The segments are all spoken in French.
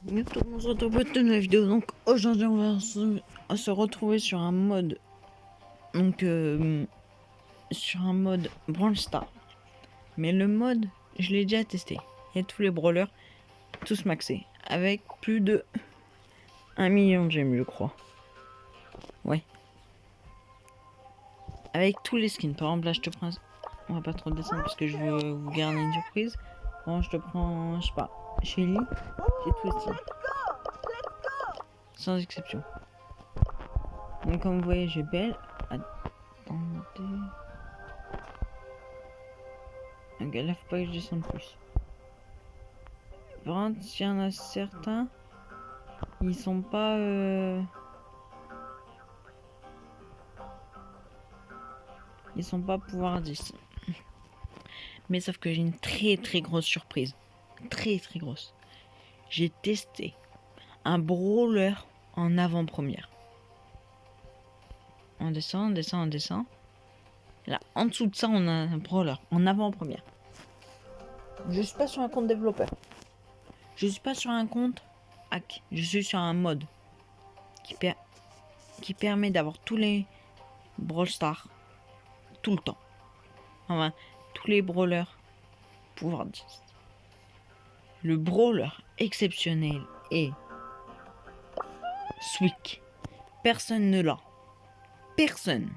Bientôt on se retrouve pour une nouvelle vidéo. Donc aujourd'hui on va se retrouver sur un mode. Donc sur un mode Brawl Stars. Mais le mode, je l'ai déjà testé. Il y a tous les brawlers, tous maxés. Avec plus de 1 million de gemmes, je crois. Ouais. Avec tous les skins. Par exemple là je te prends. On va pas trop descendre parce que je veux vous garder une surprise. Bon, je te prends, je sais pas, Shelly. J'ai tous les skins. Sans exception. Donc comme vous voyez j'ai Belle. Attendez. Ok, là faut pas que je descende plus. Par contre, s'il y en a certains, ils sont pas pouvoir 10. Mais sauf que j'ai une très grosse surprise. Très grosse. J'ai testé un brawler en avant-première. On descend. Là, en dessous de ça, on a un brawler en avant-première. Je suis pas sur un compte développeur. Je suis pas sur un compte hack. Je suis sur un mode qui permet d'avoir tous les Brawl Stars tout le temps. Enfin, tous les brawlers pouvoir 10. Le brawler exceptionnel est Sweek. Personne ne l'a. Personne.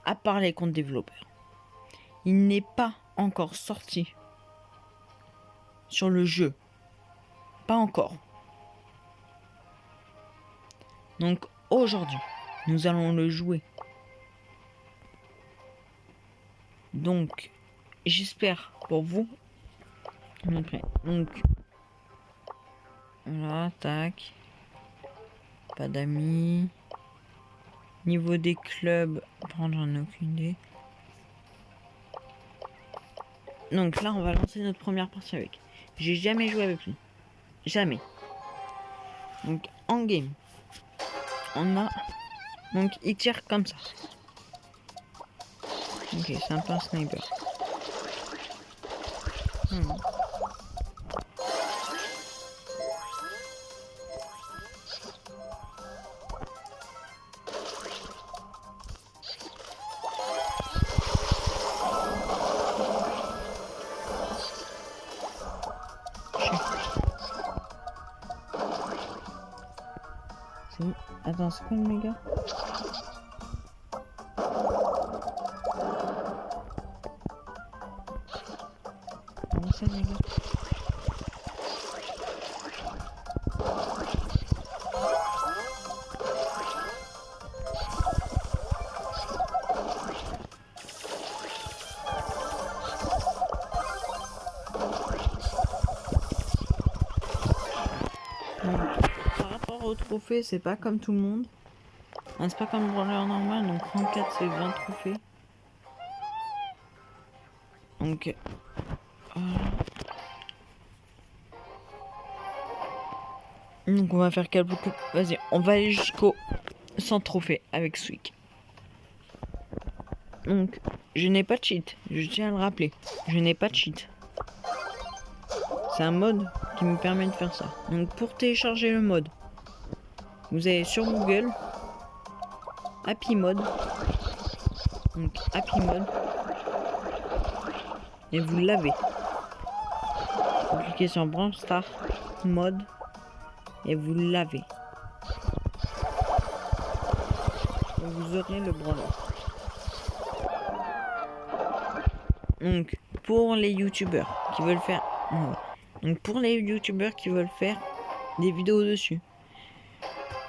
À part les comptes développeurs. Il n'est pas encore sorti sur le jeu. Pas encore. Donc aujourd'hui, nous allons le jouer. Donc, j'espère pour vous. Donc, voilà, tac. Pas d'amis. Niveau des clubs, j'en ai aucune idée. Donc là, on va lancer notre première partie avec. J'ai jamais joué avec lui. Jamais. Donc, en game, on a... Donc, il tire comme ça. Ok, c'est un peu un sniper. Attends, c'est quoi le méga? Comment ça, méga? Par rapport au trophée, c'est pas comme tout le monde. C'est pas comme le brawler normal, donc 34 c'est 20 trophées. Donc donc on va faire quelques... Vas-y, on va aller jusqu'au 100 trophées avec Sweek. Donc je n'ai pas de cheat, je tiens à le rappeler. Je n'ai pas de cheat. C'est un mode qui me permet de faire ça. Donc pour télécharger le mode, vous allez sur Google, Happy Mode. Donc Happy Mode. Et vous l'avez. Vous cliquez sur Brawl Stars Mode. Et vous l'avez. Et vous aurez le brawler. Donc pour les youtubeurs qui veulent faire... Donc pour les youtubeurs qui veulent faire des vidéos dessus,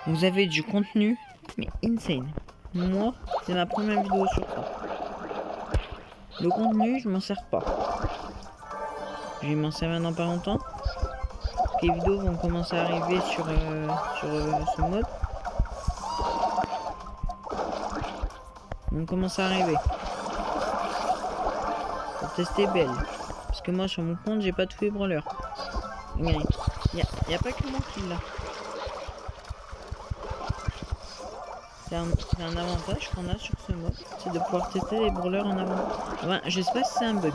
vous avez du contenu mais insane. Moi, c'est ma première vidéo sur ça. Le contenu, je m'en sers pas. Je vais m'en servir dans pas longtemps. Les vidéos vont commencer à arriver sur ce mode. Vont commencer à arriver. Pour tester Belle. Parce que moi sur mon compte, j'ai pas tous les brawlers. Il y a pas que moi qui l'a. C'est un avantage qu'on a sur ce mode, c'est de pouvoir tester les brawlers en avant. Enfin, je sais pas si c'est un bug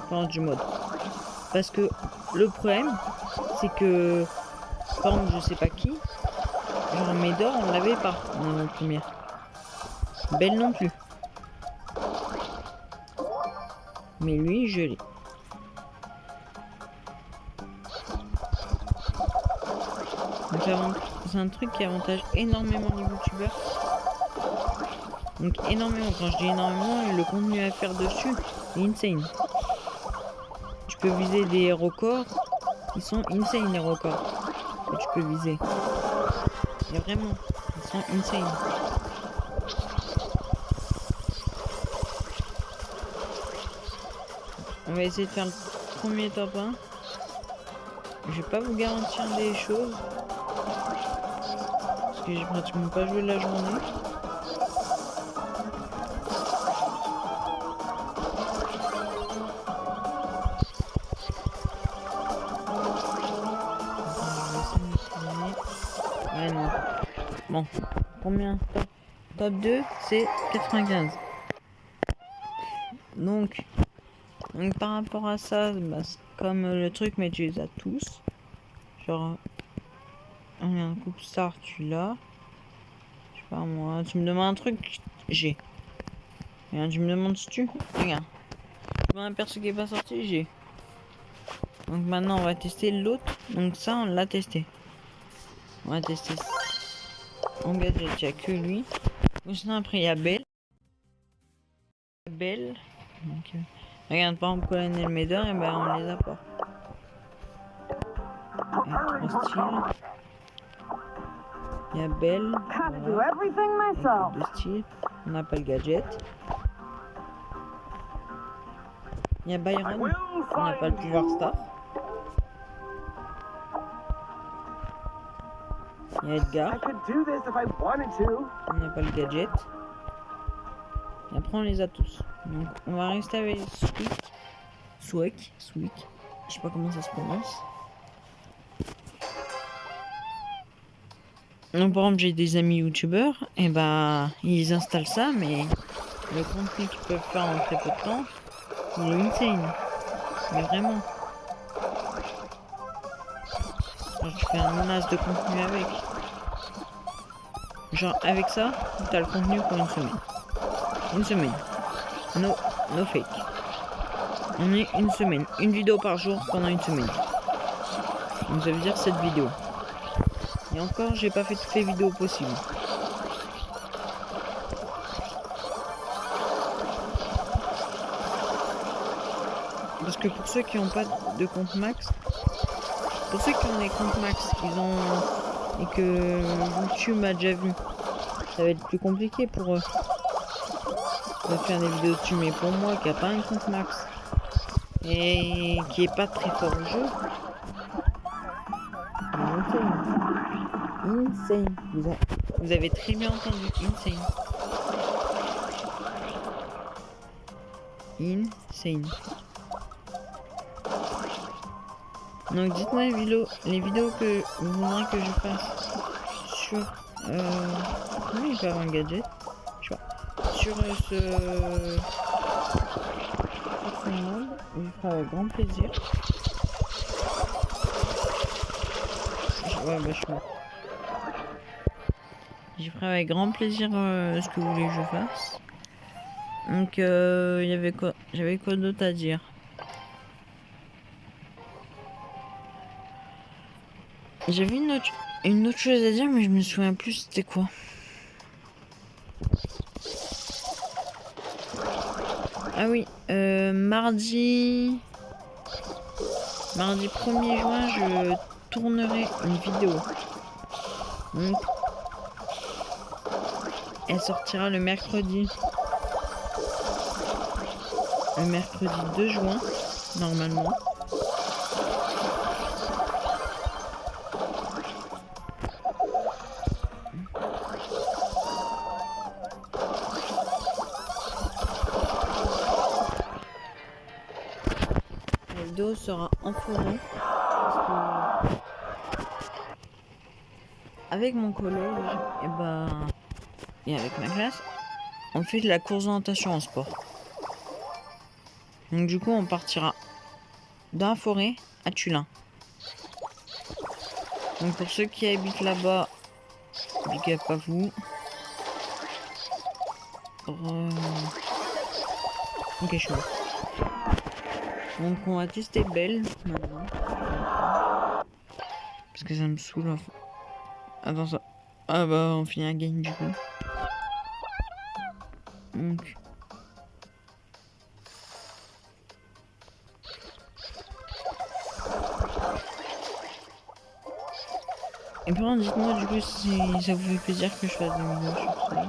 pendant du mode. Parce que le problème, c'est que, par exemple, je sais pas qui, genre Médor, on l'avait pas dans la première. Belle non plus. Mais lui, je l'ai. Donc c'est un truc qui avantage énormément les youtubeurs. Donc énormément, quand je dis énormément, le contenu à faire dessus est insane. Tu peux viser des records, ils sont insane les records que tu peux viser. Et vraiment, ils sont insane. On va essayer de faire le premier top 1. Je vais pas vous garantir des choses. Parce que j'ai pratiquement pas joué la journée. Ouais, non. Bon, combien? Top 2, c'est 95. Donc par rapport à ça, bah, comme le truc, mais tu les as tous. Genre, un coupe star, tu l'as. Je sais pas moi, tu me demandes un truc, j'ai. Regarde, tu me demandes si tu. Regarde. Tu vois un perso qui est pas sorti, j'ai. Donc maintenant, on va tester l'autre. Donc ça, on l'a testé. On va tester. En gadget, il n'y a que lui. Sinon, après, il y a Belle. Donc, regarde, par exemple, Colonel Médor, et ben on les a pas. Et 3 styles. Il y a Belle. Voilà. 2 styles. On n'a pas le gadget. Il y a Byron. On n'a pas le pouvoir star. Il y a Edgar. On n'a pas le gadget. Et après on les a tous. Donc on va rester avec Sweek. Je sais pas comment ça se prononce. Donc par exemple j'ai des amis youtubeurs. Et bah ils installent ça, mais le contenu qu'ils peuvent faire en très peu de temps, il est insane. Mais vraiment. Alors, tu fais un masse de contenu avec. Genre avec ça, t'as le contenu pour une semaine. Une semaine. No fake. On est une semaine. Une vidéo par jour pendant une semaine. Donc ça veut dire 7 vidéos. Et encore, j'ai pas fait toutes les vidéos possibles. Parce que pour ceux qui n'ont pas de compte max, pour ceux qui ont des comptes max, et que YouTube a déjà vu, ça va être plus compliqué pour eux de faire des vidéos dessus. Mais pour moi qui a pas un compte max et qui est pas très fort au jeu, insane. Vous avez très bien entendu, insane. Donc dites-moi les vidéos que vous voudrez que je fasse sur comment il peut avoir un gadget, je sais pas, sur ce mode, je ferai avec grand plaisir. Ouais, bah je mort. Je ferai avec grand plaisir ce que vous voulez que je fasse. Donc il y avait quoi, j'avais quoi d'autre à dire? J'avais une autre chose à dire, mais je me souviens plus c'était quoi. Ah oui, mardi 1er juin, je tournerai une vidéo. Donc, elle sortira le mercredi 2 juin, normalement. La vidéo sera en forêt. Parce que avec mon collège, et avec ma classe, on fait de la course d'orientation en sport. Donc du coup, on partira dans la forêt à Tulin. Donc pour ceux qui habitent là-bas, big up à vous. Ok, chaud. Donc on va tester Belle maintenant. Parce que ça me saoule. Attends ça. Ah bah on finit un game du coup. Donc. Et par contre dites-moi du coup si ça vous fait plaisir que je fasse des vidéos sur ça.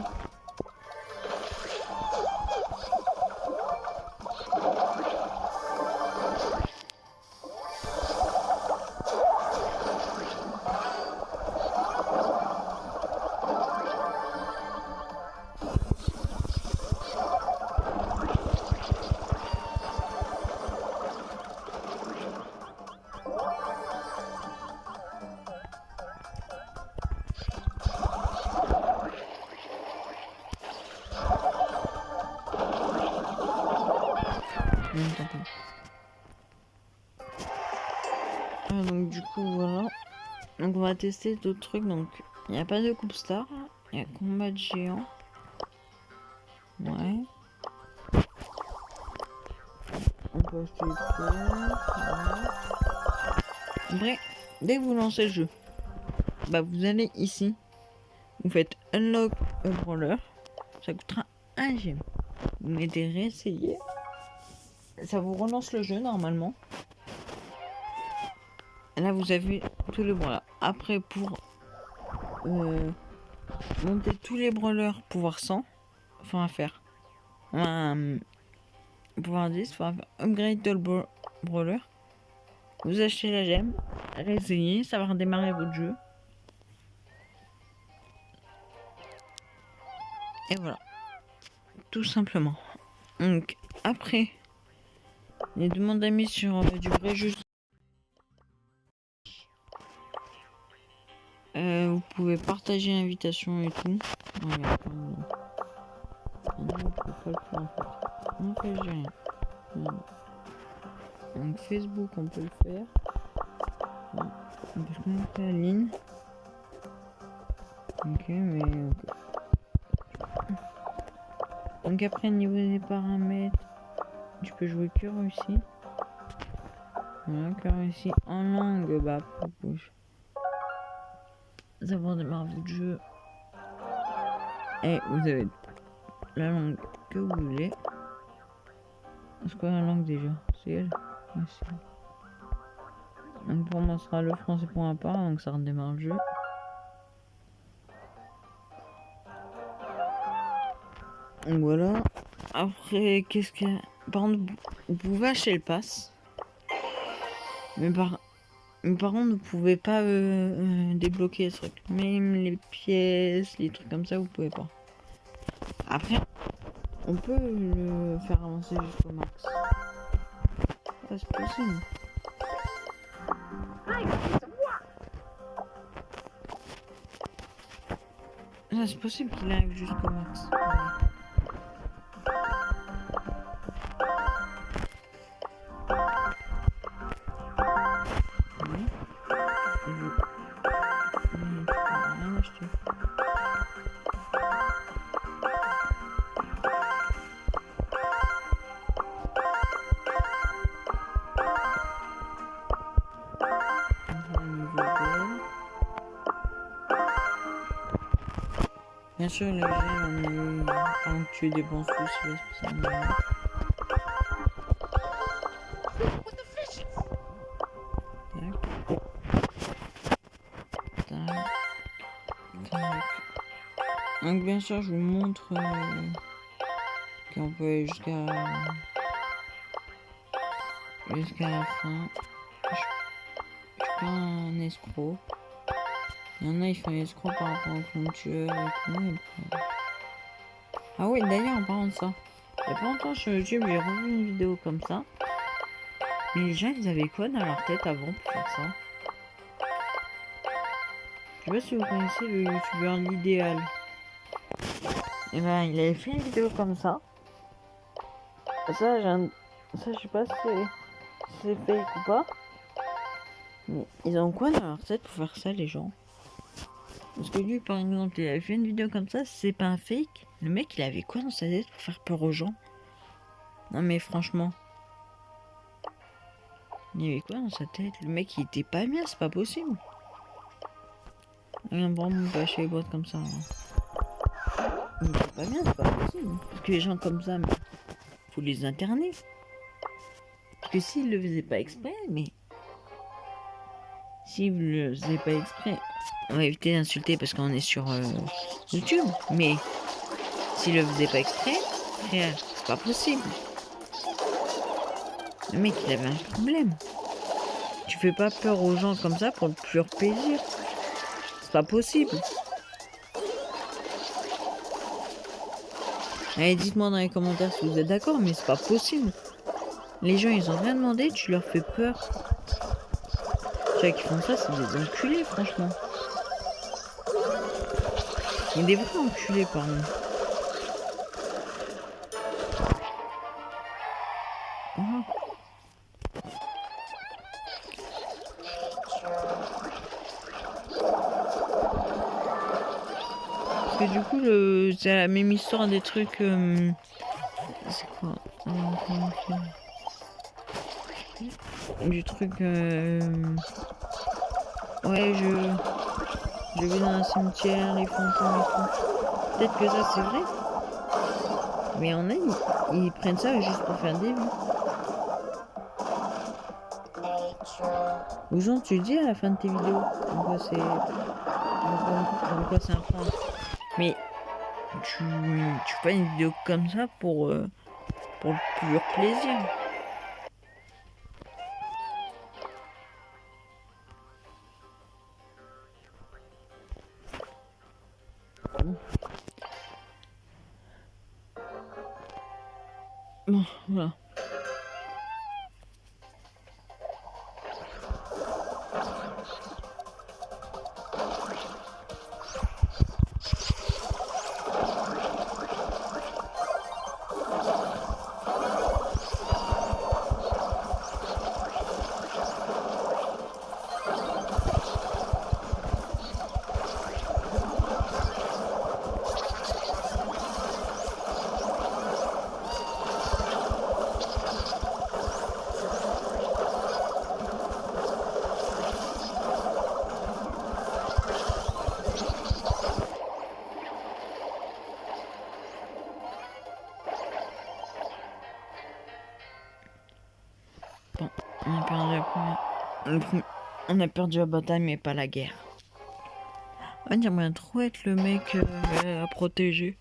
Donc du coup voilà. Donc on va tester d'autres trucs. Donc il n'y a pas de coupe star. Il y a combat de géant. Ouais. On peut acheter les pièces. Voilà. Après, dès que vous lancez le jeu, bah vous allez ici. Vous faites unlock a brawler. Ça coûtera 1 gemme. Vous mettez réessayer. Ça vous relance le jeu normalement. Et là vous avez tous les brawlers. Après pour monter tous les brawlers pouvoir 100, enfin à faire. Pouvoir 10, faut faire upgrade all brawler. Vous achetez la gemme, réessayez, ça va redémarrer votre jeu. Et voilà. Tout simplement. Donc après les demandes d'amis sur du vrai jeu. Vous pouvez partager l'invitation et tout. Voilà. On peut pas le faire en fait. Non, j'ai rien. Donc Facebook on peut le faire. On peut se connecter à la ligne. Ok, mais ok. Donc après niveau des paramètres, tu peux jouer que Russie. Voilà, que Russie en langue, bah bouge. Ça va démarrer le jeu. Et vous avez la langue que vous voulez. C'est quoi la langue déjà? C'est elle? Ouais, c'est elle. Donc pour moi ce sera le français pour un part, donc ça redémarre le jeu. Donc voilà. Après, qu'est-ce qu'il y a? Par contre, vous pouvez acheter le pass. Mais par contre, vous pouvez pas débloquer ce truc. Même les pièces, les trucs comme ça, vous pouvez pas. Après, on peut le faire avancer jusqu'au max. Ah, c'est possible. Ah, c'est possible qu'il arrive jusqu'au max. Bien sûr, les gemmes, avant que tu dépenses tout, c'est spécialement. Donc bien sûr, je vous montre qu'on peut aller jusqu'à la fin. Je suis pas un escroc. Il y en a, ils font escroc par rapport au clone tueur et tout. Ah oui, d'ailleurs, en parlant de ça, il y a pas longtemps sur YouTube, j'ai revu une vidéo comme ça. Mais les gens, ils avaient quoi dans leur tête avant pour faire ça? Je sais pas si vous connaissez le youtubeur l'idéal. Et ben, il avait fait une vidéo comme ça. Ça, je sais pas si c'est fake ou pas. Mais ils ont quoi dans leur tête pour faire ça, les gens? Parce que lui, par exemple, il avait fait une vidéo comme ça, c'est pas un fake. Le mec, il avait quoi dans sa tête pour faire peur aux gens? Non mais franchement, il y avait quoi dans sa tête? Le mec, il était pas bien, c'est pas possible. Rien vraiment pas chez les boîtes comme ça. Hein. Il était pas bien, c'est pas possible. Parce que les gens comme ça, mais faut les interner. Parce que s'ils le faisaient pas exprès, mais... S'ils le faisaient pas exprès... On va éviter d'insulter parce qu'on est sur YouTube. Mais s'ils le faisaient pas exprès, frère, c'est pas possible. Le mec, il avait un problème. Tu fais pas peur aux gens comme ça pour le pur plaisir. C'est pas possible. Allez, dites-moi dans les commentaires si vous êtes d'accord, mais c'est pas possible. Les gens, ils ont rien demandé, tu leur fais peur. Ceux qui font ça, c'est des enculés, franchement. Il y a des vrais enculés, pardon. Oh. Parce que du coup, c'est la même histoire des trucs... C'est quoi du truc... Ouais, je vais dans un cimetière, les fantômes et tout. Peut-être que ça, c'est vrai. Mais on a, ils prennent ça juste pour faire des vues. Aux gens, tu dis à la fin de tes vidéos. En quoi c'est... En quoi c'est un prank. Mais tu fais une vidéo comme ça pour le pur plaisir. Bon, voilà. Bon, on a perdu la première... On a perdu la bataille, mais pas la guerre. Ah, j'aimerais trop être le mec à protéger.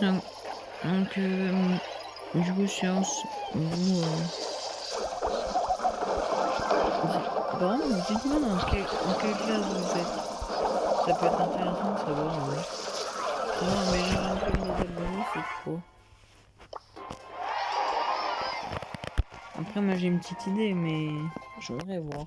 Donc, du coup, séance, vous... Bon, dites-moi dans quelle classe vous êtes. Ça peut être intéressant de savoir, ouais. Non, mais j'ai un peu de abonnés, c'est trop. Après, moi, j'ai une petite idée, mais je voudrais voir.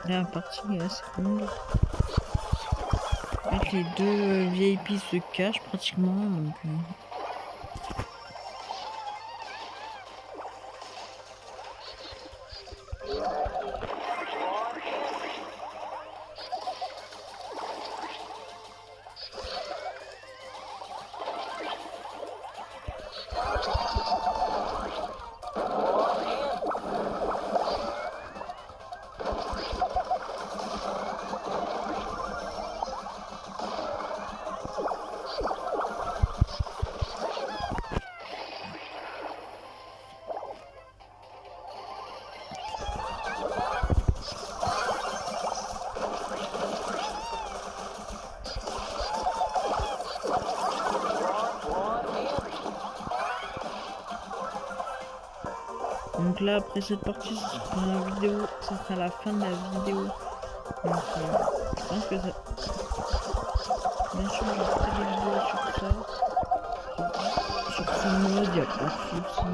La partie est assez longue. Avec les deux VIP se cachent pratiquement, donc... Donc là, après cette partie, ça sera la vidéo, ça sera la fin de la vidéo. Donc, je pense que ça... Bien sûr, je ferai des vidéos sur ça. Sur ce mode, il n'y a pas de souci.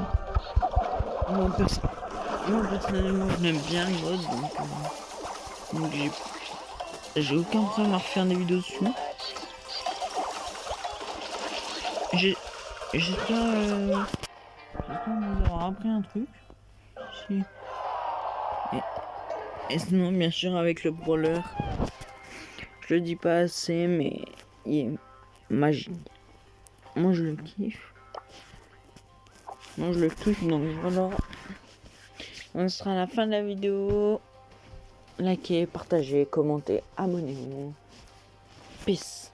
Moi, personnellement, je l'aime bien le mode, donc j'ai aucun problème à refaire des vidéos dessus. J'espère vous avoir appris un truc. Et sinon, bien sûr, avec le brawler, je le dis pas assez, mais il est magique. Moi, je le kiffe. Moi, je le kiffe, donc voilà. On sera à la fin de la vidéo. Likez, partagez, commentez, abonnez-vous. Peace.